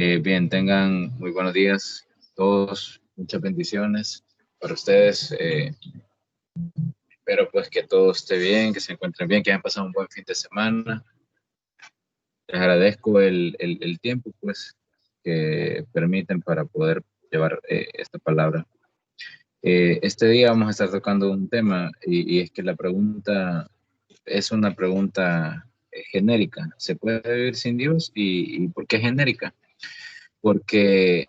Bien, tengan muy buenos días todos, muchas bendiciones para ustedes. Espero pues que todo esté bien, que se encuentren bien, que hayan pasado un buen fin de semana. Les agradezco el tiempo pues que permiten para poder llevar esta palabra. Este día vamos a estar tocando un tema y es que la pregunta es una pregunta genérica. ¿Se puede vivir sin Dios? ¿Y por qué genérica? Porque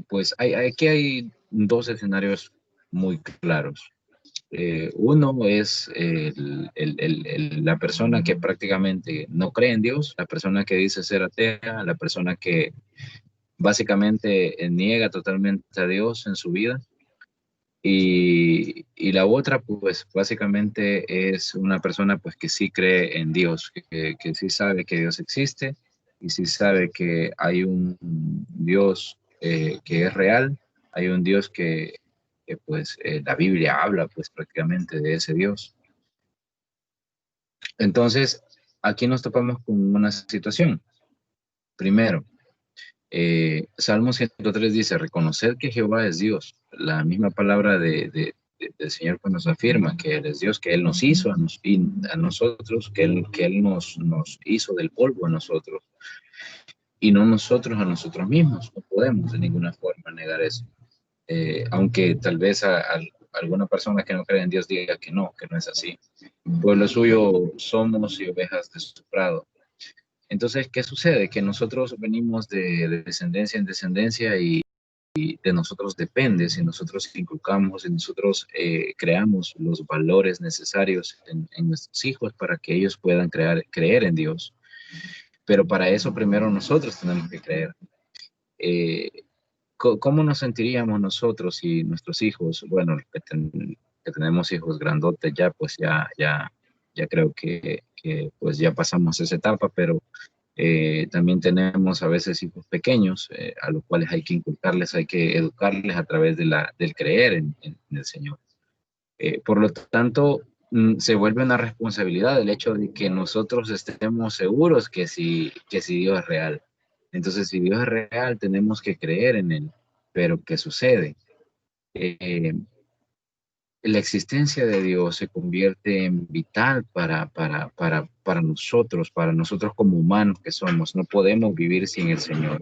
pues aquí hay dos escenarios muy claros. Uno es la persona que prácticamente no cree en Dios, la persona que dice ser atea, la persona que básicamente niega totalmente a Dios en su vida. Y la otra, pues básicamente es una persona pues que sí cree en Dios, que sí sabe que Dios existe y sí sabe que hay un Dios que es real, hay un Dios que la Biblia habla pues prácticamente de ese Dios. Entonces, aquí nos topamos con una situación. Primero, Salmo 103 dice, reconocer que Jehová es Dios. La misma palabra del Señor pues nos afirma que Él es Dios, que Él nos hizo a nosotros, que Él nos hizo del polvo a nosotros y no nosotros a nosotros mismos. No podemos de ninguna forma negar eso. Aunque tal vez alguna persona que no cree en Dios diga que no es así. Pueblo suyo somos y ovejas de su prado. Entonces, ¿qué sucede? Que nosotros venimos de descendencia en descendencia y de nosotros depende si nosotros inculcamos, si nosotros creamos los valores necesarios en nuestros hijos para que ellos puedan creer en Dios. Pero para eso primero nosotros tenemos que creer. Eh, ¿Cómo nos sentiríamos nosotros si nuestros hijos, bueno, que tenemos hijos grandotes ya, pues ya creo que pues ya pasamos esa etapa, pero también tenemos a veces hijos pequeños a los cuales hay que inculcarles, hay que educarles a través del creer en el Señor. Por lo tanto, se vuelve una responsabilidad el hecho de que nosotros estemos seguros que si Dios es real. Entonces, si Dios es real, tenemos que creer en Él. Pero, ¿qué sucede? Eh, la existencia de Dios se convierte en vital para nosotros como humanos que somos. No podemos vivir sin el Señor,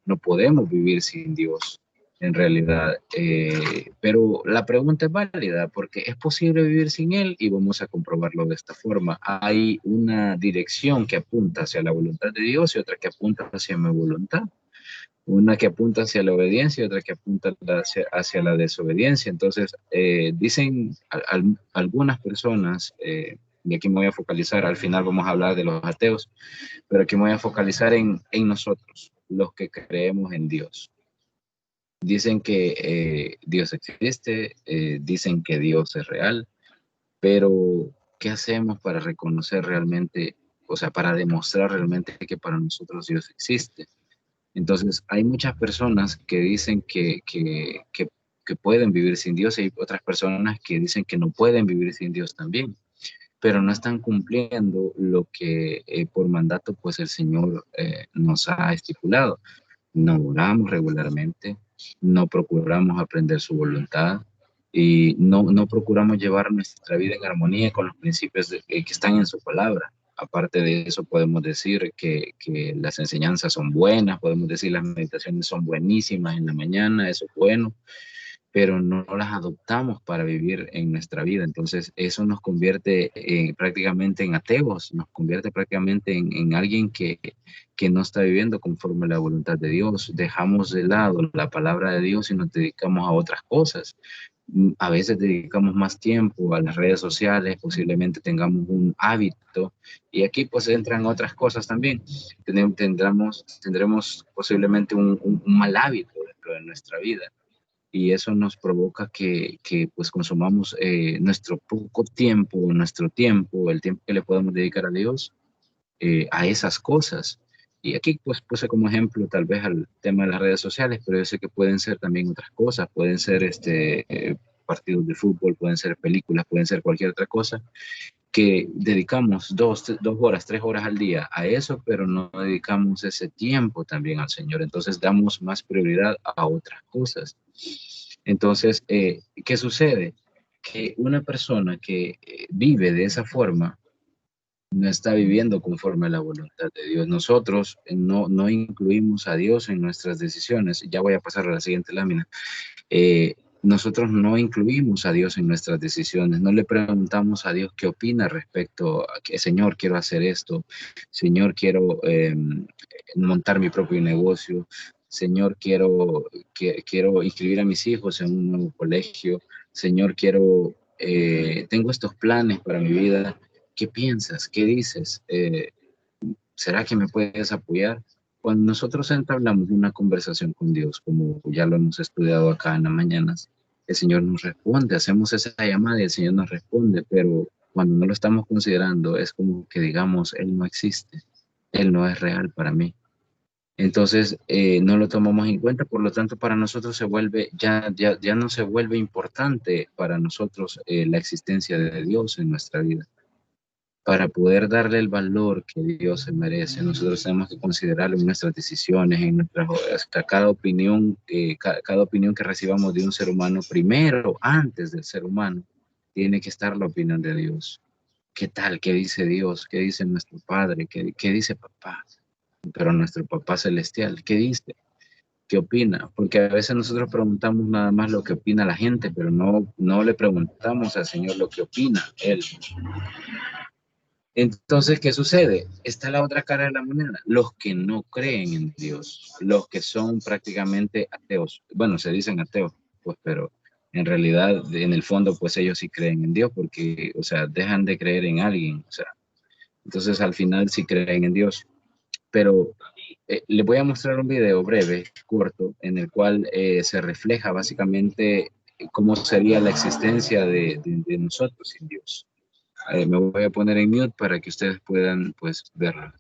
no podemos vivir sin Dios, en realidad. Pero la pregunta es válida porque es posible vivir sin Él y vamos a comprobarlo de esta forma. Hay una dirección que apunta hacia la voluntad de Dios y otra que apunta hacia mi voluntad. Una que apunta hacia la obediencia y otra que apunta hacia la desobediencia. Entonces, dicen algunas personas, y aquí me voy a focalizar, al final vamos a hablar de los ateos, pero aquí me voy a focalizar en nosotros, los que creemos en Dios. Dicen que Dios existe, dicen que Dios es real, pero ¿qué hacemos para reconocer realmente, o sea, para demostrar realmente que para nosotros Dios existe? Entonces, hay muchas personas que dicen que pueden vivir sin Dios y hay otras personas que dicen que no pueden vivir sin Dios también, pero no están cumpliendo lo que por mandato pues el Señor nos ha estipulado. No oramos regularmente, no procuramos aprender su voluntad y no procuramos llevar nuestra vida en armonía con los principios que están en su palabra. Aparte de eso, podemos decir que las enseñanzas son buenas, podemos decir las meditaciones son buenísimas en la mañana, eso es bueno, pero no las adoptamos para vivir en nuestra vida. Entonces, eso nos convierte prácticamente en ateos, nos convierte prácticamente en alguien que no está viviendo conforme a la voluntad de Dios. Dejamos de lado la palabra de Dios y nos dedicamos a otras cosas. A veces dedicamos más tiempo a las redes sociales, posiblemente tengamos un hábito, y aquí pues entran otras cosas también. Tendremos posiblemente un mal hábito dentro de nuestra vida y eso nos provoca que pues consumamos nuestro poco tiempo, nuestro tiempo, el tiempo que le podemos dedicar a Dios, a esas cosas. Y aquí pues puse como ejemplo tal vez al tema de las redes sociales, pero yo sé que pueden ser también otras cosas, partidos de fútbol, pueden ser películas, pueden ser cualquier otra cosa que dedicamos 2 horas, 3 horas al día a eso, pero no dedicamos ese tiempo también al Señor. Entonces damos más prioridad a otras cosas. Entonces, ¿qué sucede? Que una persona que vive de esa forma no está viviendo conforme a la voluntad de Dios. Nosotros no incluimos a Dios en nuestras decisiones. Ya voy a pasar a la siguiente lámina. Nosotros no incluimos a Dios en nuestras decisiones, no le preguntamos a Dios qué opina respecto a que, Señor, quiero hacer esto, Señor, quiero montar mi propio negocio, Señor, quiero inscribir a mis hijos en un nuevo colegio, Señor, tengo estos planes para mi vida, ¿qué piensas? ¿Qué dices? ¿Será que me puedes apoyar? Cuando nosotros entablamos una conversación con Dios, como ya lo hemos estudiado acá en las mañanas, el Señor nos responde, hacemos esa llamada y el Señor nos responde, pero cuando no lo estamos considerando es como que digamos, Él no existe, Él no es real para mí. Entonces, no lo tomamos en cuenta, por lo tanto, para nosotros ya no se vuelve importante para nosotros la existencia de Dios en nuestra vida. Para poder darle el valor que Dios se merece, nosotros tenemos que considerarlo en nuestras decisiones, hasta cada opinión que recibamos de un ser humano, primero, antes del ser humano, tiene que estar la opinión de Dios. ¿Qué tal? ¿Qué dice Dios? ¿Qué dice nuestro Padre? ¿Qué dice papá? Pero nuestro papá celestial, ¿qué dice? ¿Qué opina? Porque a veces nosotros preguntamos nada más lo que opina la gente, pero no le preguntamos al Señor lo que opina Él. Entonces, ¿qué sucede? Está la otra cara de la moneda. Los que no creen en Dios, los que son prácticamente ateos. Bueno, se dicen ateos, pues, pero en realidad, en el fondo, pues ellos sí creen en Dios porque, o sea, dejan de creer en alguien. O sea, entonces al final sí creen en Dios. Pero les voy a mostrar un video breve, corto, en el cual se refleja básicamente cómo sería la existencia de nosotros sin Dios. Me voy a poner en mute para que ustedes puedan, pues, verlo.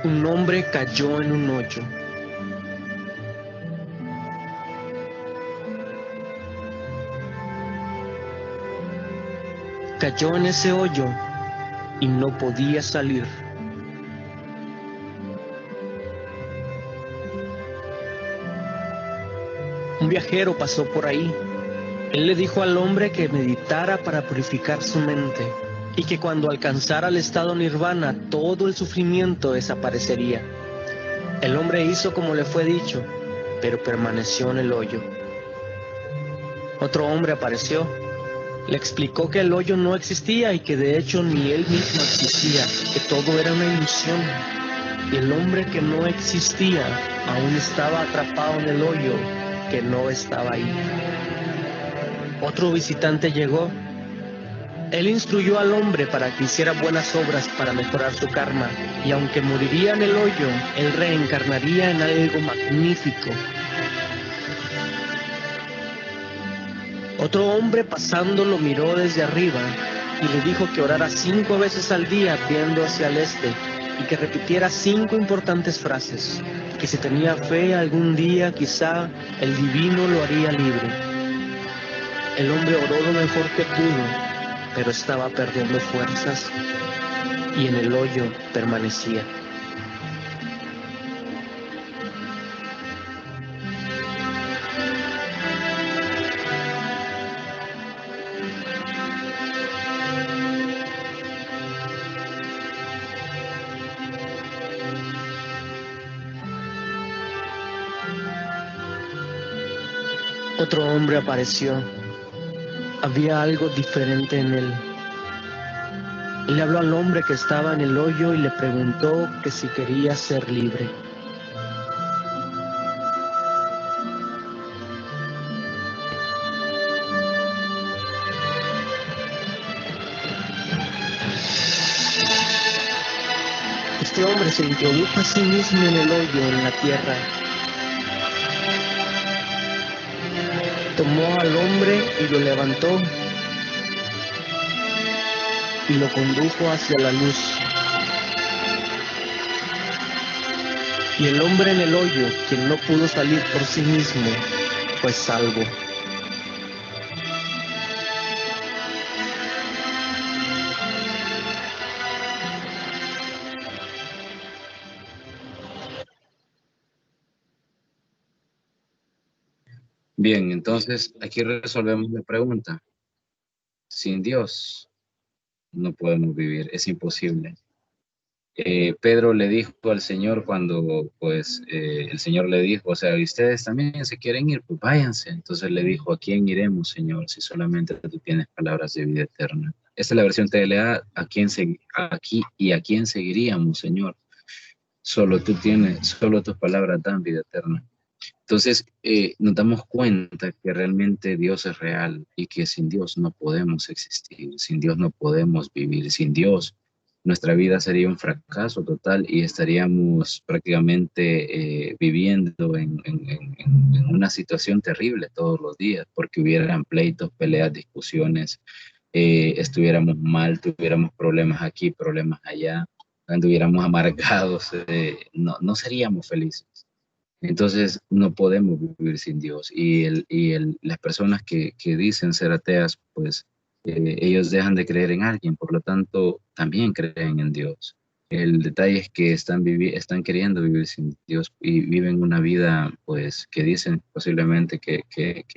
Un hombre cayó en un hoyo. Cayó en ese hoyo y no podía salir. Un viajero pasó por ahí. Él le dijo al hombre que meditara para purificar su mente y que cuando alcanzara el estado nirvana todo el sufrimiento desaparecería. El hombre hizo como le fue dicho, pero permaneció en el hoyo. Otro hombre apareció. Le explicó que el hoyo no existía y que de hecho ni él mismo existía, que todo era una ilusión. Y el hombre que no existía aún estaba atrapado en el hoyo que no estaba ahí. Otro visitante llegó. Él instruyó al hombre para que hiciera buenas obras para mejorar su karma, y aunque moriría en el hoyo, él reencarnaría en algo magnífico. Otro hombre pasando lo miró desde arriba y le dijo que orara 5 veces al día viendo hacia el este y que repitiera 5 importantes frases, que si tenía fe algún día quizá el divino lo haría libre. El hombre oró lo mejor que pudo, pero estaba perdiendo fuerzas y en el hoyo permanecía. Otro hombre apareció. Había algo diferente en él. Le habló al hombre que estaba en el hoyo y le preguntó que si quería ser libre. Este hombre se introdujo a sí mismo en el hoyo en la tierra. Tomó al hombre y lo levantó y lo condujo hacia la luz. Y el hombre en el hoyo, quien no pudo salir por sí mismo, fue salvo. Bien, entonces aquí resolvemos la pregunta. Sin Dios no podemos vivir, es imposible. Pedro le dijo al Señor cuando, pues, el Señor le dijo, o sea, ¿y ustedes también se quieren ir? Pues váyanse. Entonces le dijo, ¿a quién iremos, Señor, si solamente tú tienes palabras de vida eterna? Esta es la versión TLA, aquí y a quién seguiríamos, Señor. Solo tú tienes, solo tus palabras dan vida eterna. Entonces, nos damos cuenta que realmente Dios es real y que sin Dios no podemos existir, sin Dios no podemos vivir, sin Dios nuestra vida sería un fracaso total y estaríamos prácticamente viviendo en una situación terrible todos los días, porque hubieran pleitos, peleas, discusiones, estuviéramos mal, tuviéramos problemas aquí, problemas allá, anduviéramos amargados, no seríamos felices. Entonces no podemos vivir sin Dios. Las personas que dicen ser ateas, pues ellos dejan de creer en alguien, por lo tanto también creen en Dios. El detalle es que están queriendo vivir sin Dios y viven una vida, pues, que dicen posiblemente que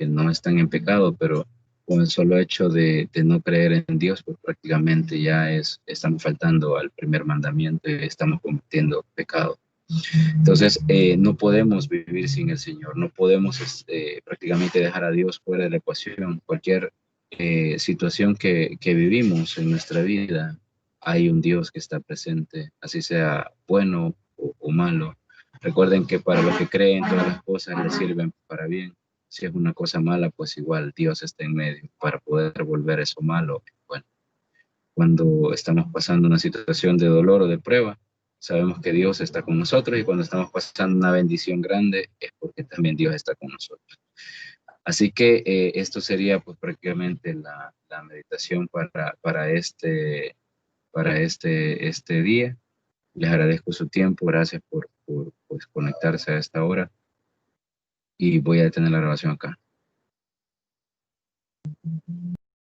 no están en pecado, pero con el solo hecho de no creer en Dios, pues prácticamente estamos faltando al primer mandamiento y estamos cometiendo pecado. Entonces, no podemos vivir sin el Señor, no podemos prácticamente dejar a Dios fuera de la ecuación. Cualquier situación que vivimos en nuestra vida, hay un Dios que está presente, así sea bueno o malo. Recuerden que para los que creen todas las cosas les sirven para bien. Si es una cosa mala, pues igual Dios está en medio para poder volver eso malo. Bueno, cuando estamos pasando una situación de dolor o de prueba, sabemos que Dios está con nosotros y cuando estamos pasando una bendición grande es porque también Dios está con nosotros. Así que esto sería pues prácticamente la meditación para este día. Les agradezco su tiempo, gracias por pues, conectarse a esta hora y voy a detener la grabación acá.